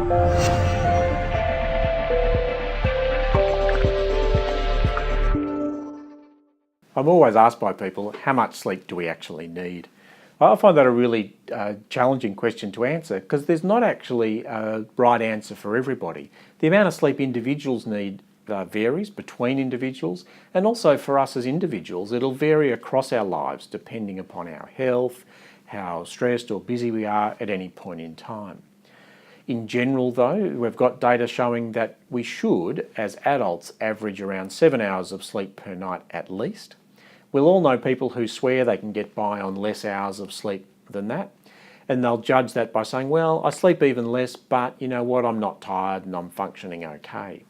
I'm always asked by people, how much sleep do we actually need? I find that a really challenging question to answer because there's not actually a right answer for everybody. The amount of sleep individuals need varies between individuals, and also for us as individuals it'll vary across our lives depending upon our health, how stressed or busy we are at any point in time. In general though, we've got data showing that we should, as adults, average around 7 hours of sleep per night at least. We'll all know people who swear they can get by on less hours of sleep than that, and they'll judge that by saying, well, I sleep even less, but you know what, I'm not tired and I'm functioning okay.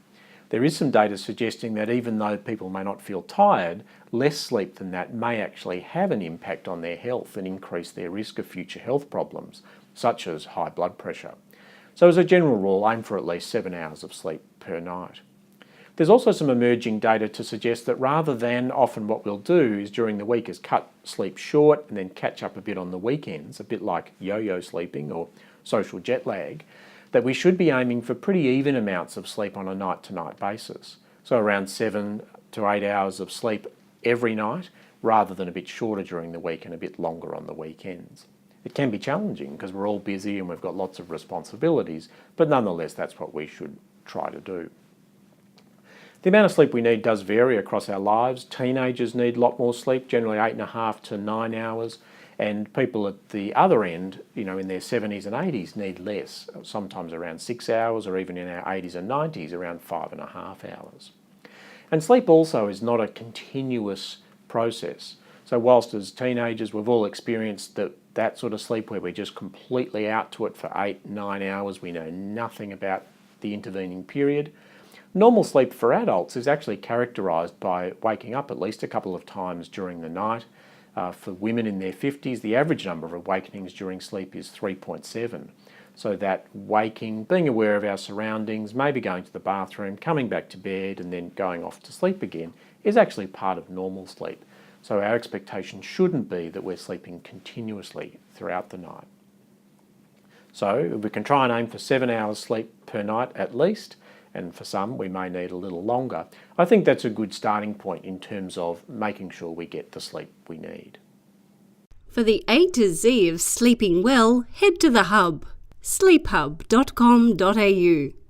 There is some data suggesting that even though people may not feel tired, less sleep than that may actually have an impact on their health and increase their risk of future health problems, such as high blood pressure. So as a general rule, aim for at least 7 hours of sleep per night. There's also some emerging data to suggest that rather than often what we'll do is during the week is cut sleep short and then catch up a bit on the weekends, a bit like yo-yo sleeping or social jet lag, that we should be aiming for pretty even amounts of sleep on a night-to-night basis. So around 7 to 8 hours of sleep every night, rather than a bit shorter during the week and a bit longer on the weekends. It can be challenging because we're all busy and we've got lots of responsibilities, but nonetheless that's what we should try to do. The amount of sleep we need does vary across our lives. Teenagers need a lot more sleep, generally 8.5 to 9 hours, and people at the other end, in their 70s and 80s need less, sometimes around 6 hours, or even in our 80s and 90s around 5.5 hours. And sleep also is not a continuous process. So whilst as teenagers we've all experienced that sort of sleep where we're just completely out to it for 8-9 hours, we know nothing about the intervening period, normal sleep for adults is actually characterised by waking up at least a couple of times during the night. For women in their 50s, the average number of awakenings during sleep is 3.7. So that waking, being aware of our surroundings, maybe going to the bathroom, coming back to bed and then going off to sleep again is actually part of normal sleep. So our expectation shouldn't be that we're sleeping continuously throughout the night. So we can try and aim for 7 hours sleep per night at least, and for some we may need a little longer. I think that's a good starting point in terms of making sure we get the sleep we need. For the A to Z of sleeping well, head to the Hub, sleephub.com.au.